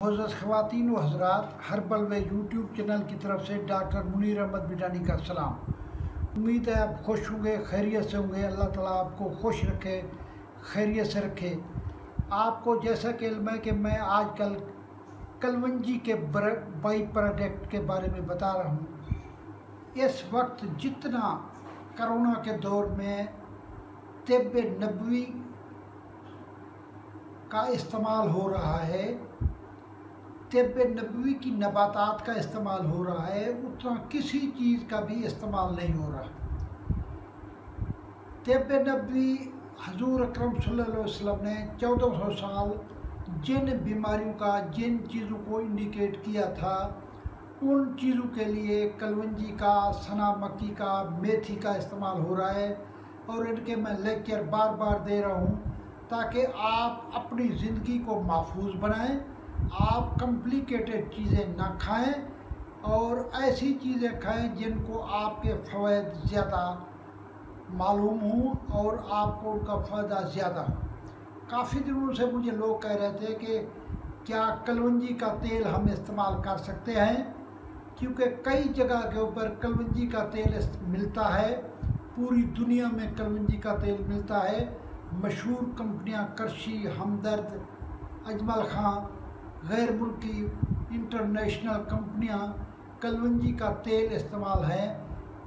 मोअज़्ज़ज़ ख़वातीन व हज़रात, हर्बल वे YouTube channel की तरफ से डॉक्टर मुनीर अहमद बिडानी का सलाम। उम्मीद है आप खुश होंगे, खैरियत से होंगे। अल्लाह ताला आपको खुश रखे, खैरियत से रखे। आपको जैसा कि इल्म है कि मैं आजकल कलवंजी के बाई प्रोडक्ट के बारे में बता रहा हूँ। इस वक्त जितना कोरोना के दौर में तिब्ब नबवी का इस्तेमाल हो रहा है, तिब्ब नबवी की नबातात का इस्तेमाल हो रहा है, उतना किसी चीज़ का भी इस्तेमाल नहीं हो रहा। तिब्ब नबवी हजूर अकरम सल्लल्लाहु अलैहि वसल्लम ने 1400 साल जिन बीमारियों का, जिन चीज़ों को इंडिकेट किया था, उन चीज़ों के लिए कलवंजी का, सना मक्की का, मेथी का इस्तेमाल हो रहा है। और इनके मैं लेक्चर बार बार दे रहा हूँ ताकि आप अपनी ज़िंदगी को महफूज बनाएं। आप कॉम्प्लिकेटेड चीज़ें ना खाएं और ऐसी चीज़ें खाएं जिनको आपके फ़वाइद ज़्यादा मालूम हों और आपको उनका फ़ायदा ज़्यादा हो। काफ़ी दिनों से मुझे लोग कह रहे थे कि क्या कलवंजी का तेल हम इस्तेमाल कर सकते हैं, क्योंकि कई जगह के ऊपर कलवंजी का तेल मिलता है। पूरी दुनिया में कलवंजी का तेल मिलता है। मशहूर कंपनियां करशी, हमदर्द, अजमल खां, गैर मुल्की इंटरनेशनल कंपनियां कलवंजी का तेल इस्तेमाल है।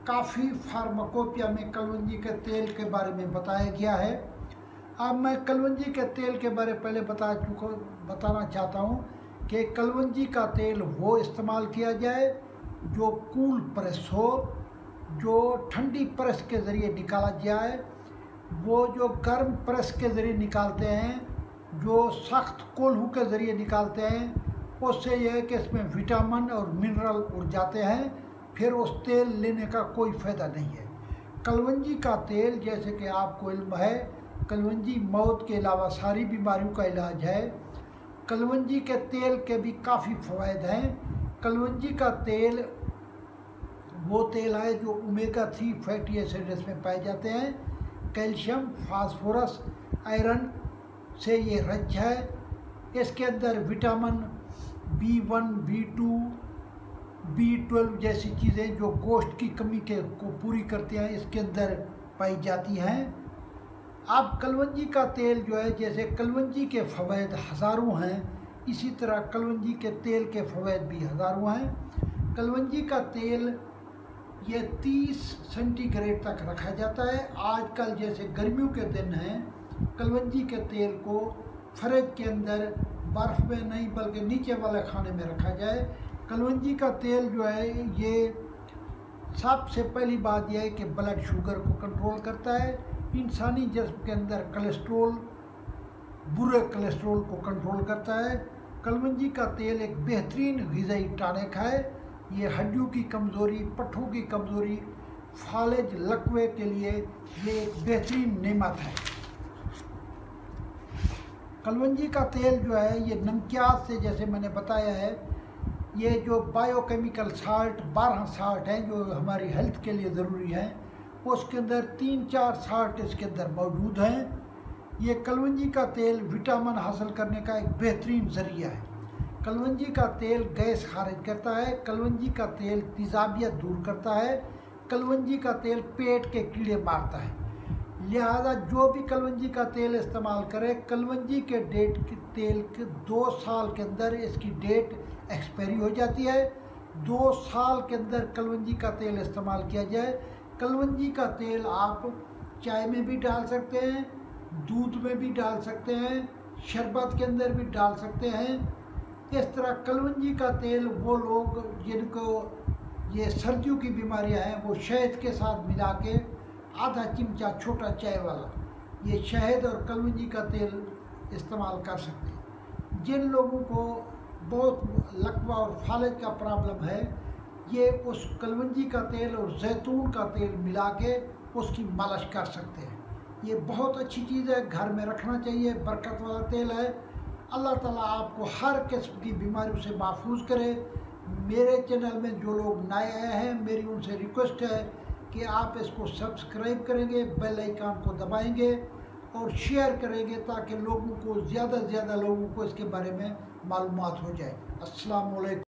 काफ़ी फार्माकोपिया में कलवंजी के तेल के बारे में बताया गया है। अब मैं कलवंजी के तेल के बारे में पहले बताना चाहता हूँ कि कलवंजी का तेल वो इस्तेमाल किया जाए जो कूल प्रेस हो, जो ठंडी प्रेस के ज़रिए निकाला जाए। वो जो गर्म प्रेस के ज़रिए निकालते हैं, जो सख्त कोल्हू के ज़रिए निकालते हैं, उससे यह है कि इसमें विटामिन और मिनरल उड़ जाते हैं, फिर उस तेल लेने का कोई फ़ायदा नहीं है। कलवंजी का तेल, जैसे कि आपको इल्म है, कलवंजी मौत के अलावा सारी बीमारियों का इलाज है। कलवंजी के तेल के भी काफ़ी फ़वाइद हैं। कलवंजी का तेल वो तेल है जो ओमेगा 3 फैटी एसिड इसमें पाए जाते हैं। कैल्शियम, फास्फोरस, आयरन से ये रच है। इसके अंदर विटामिन B1, B2, B12 जैसी चीज़ें जो गोश्त की कमी को पूरी करते हैं, इसके अंदर पाई जाती हैं। अब कलवंजी का तेल जो है, जैसे कलवंजी के फ़वाइद हज़ारों हैं, इसी तरह कलवंजी के तेल के फ़वाइद भी हज़ारों हैं। कलवंजी का तेल ये 30 सेंटीग्रेड तक रखा जाता है। आजकल जैसे गर्मियों के दिन हैं, कलवंजी के तेल को फ्रिज के अंदर बर्फ़ में नहीं बल्कि नीचे वाले खाने में रखा जाए। कलवंजी का तेल जो है, ये सबसे पहली बात यह है कि ब्लड शुगर को कंट्रोल करता है। इंसानी जिस्म के अंदर कोलेस्ट्रोल, बुरे कोलेस्ट्रोल को कंट्रोल करता है। कलवंजी का तेल एक बेहतरीन ग़िज़ाई टॉनिक है। ये हड्डियों की कमज़ोरी, पट्ठों की कमज़ोरी, फालिज, लकवे के लिए ये एक बेहतरीन नेमत है। कलवंजी का तेल जो है, ये नमकियात से, जैसे मैंने बताया है, ये जो बायोकेमिकल साल्ट 12 साल्ट हैं जो हमारी हेल्थ के लिए ज़रूरी हैं, उसके अंदर 3-4 साल्ट इसके अंदर मौजूद हैं। ये कलवंजी का तेल विटामिन हासिल करने का एक बेहतरीन ज़रिया है। कलवंजी का तेल गैस खारिज करता है। कलवंजी का तेल तेज़ाबियत दूर करता है। कलवंजी का तेल पेट के कीड़े मारता है। लिहाजा जो भी कलवंजी का तेल इस्तेमाल करे, कलवंजी के तेल के 2 साल के अंदर इसकी डेट एक्सपायरी हो जाती है। 2 साल के अंदर कलवंजी का तेल इस्तेमाल किया जाए। कलवंजी का तेल आप चाय में भी डाल सकते हैं, दूध में भी डाल सकते हैं, शरबत के अंदर भी डाल सकते हैं। इस तरह कलवंजी का तेल वो लोग जिनको ये सर्दियों की बीमारियां हैं, वो शहद के साथ मिला के आधा चिमचा छोटा चाय वाला, ये शहद और कलवंजी का तेल इस्तेमाल कर सकते हैं। जिन लोगों को बहुत लकवा और फालिज का प्रॉब्लम है, ये उस कलवंजी का तेल और जैतून का तेल मिला के उसकी मालिश कर सकते हैं। ये बहुत अच्छी चीज़ है, घर में रखना चाहिए, बरकत वाला तेल है। अल्लाह ताला आपको हर किस्म की बीमारियों से महफूज करे। मेरे चैनल में जो लोग नए आए हैं, मेरी उनसे रिक्वेस्ट है कि आप इसको सब्सक्राइब करेंगे, बेल आइकन को दबाएंगे और शेयर करेंगे ताकि लोगों को ज़्यादा से ज़्यादा लोगों को इसके बारे में मालूमात हो जाए। अस्सलाम वालेकुम।